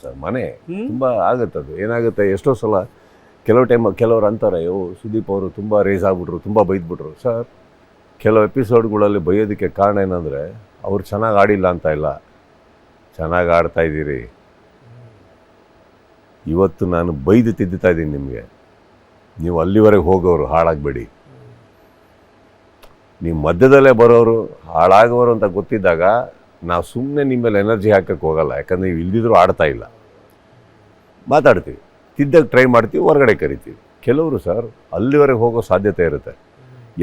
Sir ಮನೆ ತುಂಬ ಆಗುತ್ತೆ. ಅದು ಏನಾಗುತ್ತೆ, ಎಷ್ಟೋ ಸಲ ಕೆಲವು ಟೈಮ್ ಕೆಲವ್ರು ಅಂತಾರೆ, ಅಯ್ಯೋ ಸುದೀಪ್ ಅವರು ತುಂಬ ರೇಸ್ ಆಗ್ಬಿಟ್ರು, ತುಂಬ ಬೈದ್ಬಿಟ್ರು. ಸರ್ ಕೆಲವು ಎಪಿಸೋಡ್ಗಳಲ್ಲಿ ಬೈಯೋದಕ್ಕೆ ಕಾರಣ ಏನಂದರೆ ಅವ್ರು ಚೆನ್ನಾಗಿ ಆಡಿಲ್ಲ ಅಂತ ಇಲ್ಲ, ಚೆನ್ನಾಗಿ ಆಡ್ತಾ ಇದ್ದೀರಿ. ಇವತ್ತು ನಾನು ಬೈದು ತಿದ್ದುತ್ತಾ ಇದ್ದೀನಿ ನಿಮಗೆ, ನೀವು ಅಲ್ಲಿವರೆಗೆ ಹೋಗೋರು ಹಾಳಾಗಬೇಡಿ. ನೀವು ಮಧ್ಯದಲ್ಲೇ ಬರೋರು ಹಾಳಾಗೋರು ಅಂತ ಗೊತ್ತಿದ್ದಾಗ ನಾವು ಸುಮ್ಮನೆ ನಿಮ್ಮ ಮೇಲೆ ಎನರ್ಜಿ ಹಾಕಕ್ಕೆ ಹೋಗಲ್ಲ. ಯಾಕಂದರೆ ನೀವು ಇಲ್ದಿದ್ರೂ ಆಡ್ತಾ ಇಲ್ಲ, ಮಾತಾಡ್ತೀವಿ, ತಿದ್ದಕ್ಕೆ ಟ್ರೈ ಮಾಡ್ತೀವಿ, ಹೊರಗಡೆ ಕರಿತೀವಿ. ಕೆಲವರು ಸರ್ ಅಲ್ಲಿವರೆಗೆ ಹೋಗೋ ಸಾಧ್ಯತೆ ಇರುತ್ತೆ.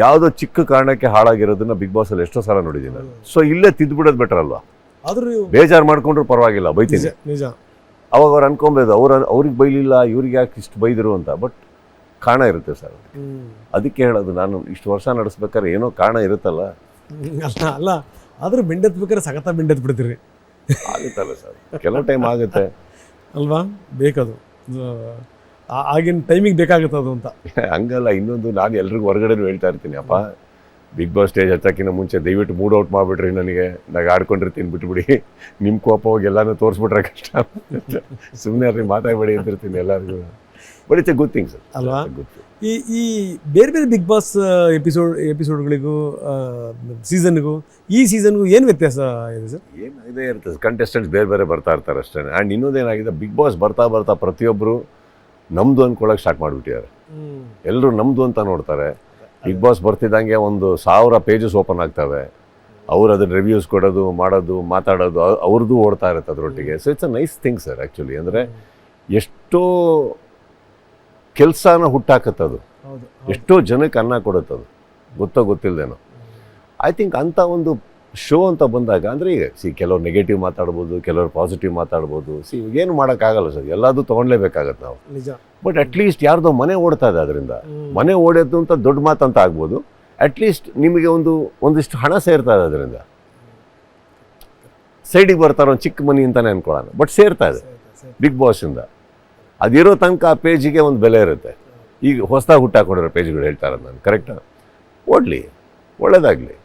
ಯಾವುದೋ ಚಿಕ್ಕ ಕಾರಣಕ್ಕೆ ಹಾಳಾಗಿರೋದನ್ನ ಬಿಗ್ ಬಾಸಲ್ಲಿ ಎಷ್ಟೋ ಸಲ ನೋಡಿದ್ದೀನಿ ನಾನು. ಸೊ ಇಲ್ಲೇ ತಿದ್ದುಬಿಡೋದು ಬೆಟರ್ ಅಲ್ವಾ? ಆದರೂ ಬೇಜಾರು ಮಾಡ್ಕೊಂಡ್ರು ಪರವಾಗಿಲ್ಲ, ಬೈತೀನಿ. ನಿಜ. ಅವಾಗ ಅವ್ರು ಅನ್ಕೊಬೋದು ಅವ್ರಿಗೆ ಬೈಲಿಲ್ಲ, ಇವ್ರಿಗೆ ಯಾಕೆ ಇಷ್ಟು ಬೈದರು ಅಂತ. ಬಟ್ ಕಾರಣ ಇರುತ್ತೆ ಸರ್. ಅದಕ್ಕೆ ಹೇಳೋದು, ನಾನು ಇಷ್ಟು ವರ್ಷ ನಡೆಸ್ಬೇಕಾದ್ರೆ ಏನೋ ಕಾರಣ ಇರುತ್ತಲ್ಲ. ಅಲ್ಲ ಆದರೂ ಬೆಂಡೆತ್ಬೇಕಾದ್ರೆ ಸಖತ್ತ ಬೆಂಡೆತ್ ಬಿಡ್ತೀರಿ. ಆಗುತ್ತಲ್ಲ ಸರ್, ಕೆಲವು ಟೈಮ್ ಆಗುತ್ತೆ ಅಲ್ವಾ? ಬೇಕದು, ಆಗಿನ ಟೈಮಿಗೆ ಬೇಕಾಗುತ್ತೆ ಅದು ಅಂತ. ಹಂಗಲ್ಲ. ಇನ್ನೊಂದು, ನಾನು ಎಲ್ರಿಗೂ ಹೊರಗಡೆನೂ ಹೇಳ್ತಾ ಇರ್ತೀನಿ, ಅಪ್ಪ ಬಿಗ್ ಬಾಸ್ ಸ್ಟೇಜ್ ಹತ್ತಕ್ಕಿಂತ ಮುಂಚೆ ದಯವಿಟ್ಟು ಮೂಡ್ ಔಟ್ ಮಾಡಿಬಿಟ್ರಿ. ನನಗೆ ಆಡ್ಕೊಂಡಿರ್ತೀನಿ, ಬಿಟ್ಬಿಡಿ. ನಿಮ್ಮ ಕೋಪ ಹೋಗಿ ಎಲ್ಲನೂ ತೋರಿಸ್ಬಿಟ್ರೆ ಕಷ್ಟ. ಸುಮ್ಮನೆ ಅವ್ರಿಗೆ ಮಾತಾಡಬೇಡಿ ಅಂತಿರ್ತೀನಿ ಎಲ್ಲರಿಗೂ. But it's A good thing sir ಅಲ್ವಾ? ಈ ಬೇರೆ ಬೇರೆ ಬಿಗ್ ಬಾಸ್ ಎಪಿಸೋಡ್ಗಳಿಗೂ ಸೀಸನ್ಗೂ ಈ ಸೀಸನ್ಗೂ ಏನು ವ್ಯತ್ಯಾಸ ಇದೆ ಸರ್? ಇದೇ ಇರ್ತದೆ, ಕಂಟೆಸ್ಟೆಂಟ್ಸ್ ಬೇರೆ ಬೇರೆ ಬರ್ತಾ ಇರ್ತಾರೆ ಅಷ್ಟೇ. ಆ್ಯಂಡ್ ಇನ್ನೊಂದೇನಾಗಿದೆ, ಬಿಗ್ ಬಾಸ್ ಬರ್ತಾ ಪ್ರತಿಯೊಬ್ಬರು ನಮ್ಮದು ಅಂದ್ಕೊಳ್ಳೋಕೆ ಸ್ಟಾರ್ಟ್ ಮಾಡಿಬಿಟ್ಟಿದ್ದಾರೆ. ಎಲ್ಲರೂ ನಮ್ಮದು ಅಂತ ನೋಡ್ತಾರೆ. ಬಿಗ್ ಬಾಸ್ ಬರ್ತಿದ್ದಂಗೆ 1000 ಪೇಜಸ್ ಓಪನ್ ಆಗ್ತವೆ. ಅವ್ರು ಅದನ್ನ ರಿವ್ಯೂಸ್ ಕೊಡೋದು, ಮಾಡೋದು, ಮಾತಾಡೋದು, ಅವ್ರದ್ದು ಓಡ್ತಾ ಇರುತ್ತೆ ಅದರೊಟ್ಟಿಗೆ. So it's a nice thing sir actually. ಅಂದರೆ ಎಷ್ಟೋ ಕೆಲಸನ ಹುಟ್ಟಾಕತ್ತದು, ಎಷ್ಟೋ ಜನಕ್ಕೆ ಅನ್ನ ಕೊಡುತ್ತದು, ಗೊತ್ತಿಲ್ಲದೇನೋ. ಐ ಥಿಂಕ್ ಅಂಥ ಒಂದು ಶೋ ಅಂತ ಬಂದಾಗ, ಅಂದರೆ ಈಗ ಕೆಲವ್ರು ನೆಗೆಟಿವ್ ಮಾತಾಡ್ಬೋದು, ಕೆಲವ್ರು ಪಾಸಿಟಿವ್ ಮಾತಾಡ್ಬೋದು. ಏನು ಮಾಡೋಕ್ಕಾಗಲ್ಲ ಸರ್, ಎಲ್ಲದೂ ತೊಗೊಳ್ಲೇಬೇಕಾಗತ್ತೆ ನಾವು. ನಿಜ. ಬಟ್ ಅಟ್ಲೀಸ್ಟ್ ಯಾರ್ದೋ ಮನೆ ಓಡ್ತಾ ಇದೆ, ಅದರಿಂದ ಮನೆ ಓಡೋದು ಅಂತ ದೊಡ್ಡ ಮಾತಂತ ಆಗ್ಬೋದು. ಅಟ್ಲೀಸ್ಟ್ ನಿಮಗೆ ಒಂದಿಷ್ಟು ಹಣ ಸೇರ್ತಾ ಇದೆ ಅದರಿಂದ. ಸೈಡಿಗೆ ಬರ್ತಾರೆ ಒಂದು ಚಿಕ್ಕ ಮನಿ ಅಂತಲೇ ಅನ್ಕೊಳ್ಳೋಣ, ಬಟ್ ಸೇರ್ತಾ ಇದೆ ಬಿಗ್ ಬಾಸಿಂದ. ಅದಿರೋ ತನಕ ಆ ಪೇಜಿಗೆ ಒಂದು ಬೆಲೆ ಇರುತ್ತೆ. ಈಗ ಹೊಸದಾಗಿ ಹುಟ್ಟಾಕೊಂಡಿರೋ ಪೇಜ್ಗಳು ಹೇಳ್ತಾರೆ ನಾನು, ಕರೆಕ್ಟಾ? ಓಡಲಿ, ಒಳ್ಳೇದಾಗಲಿ.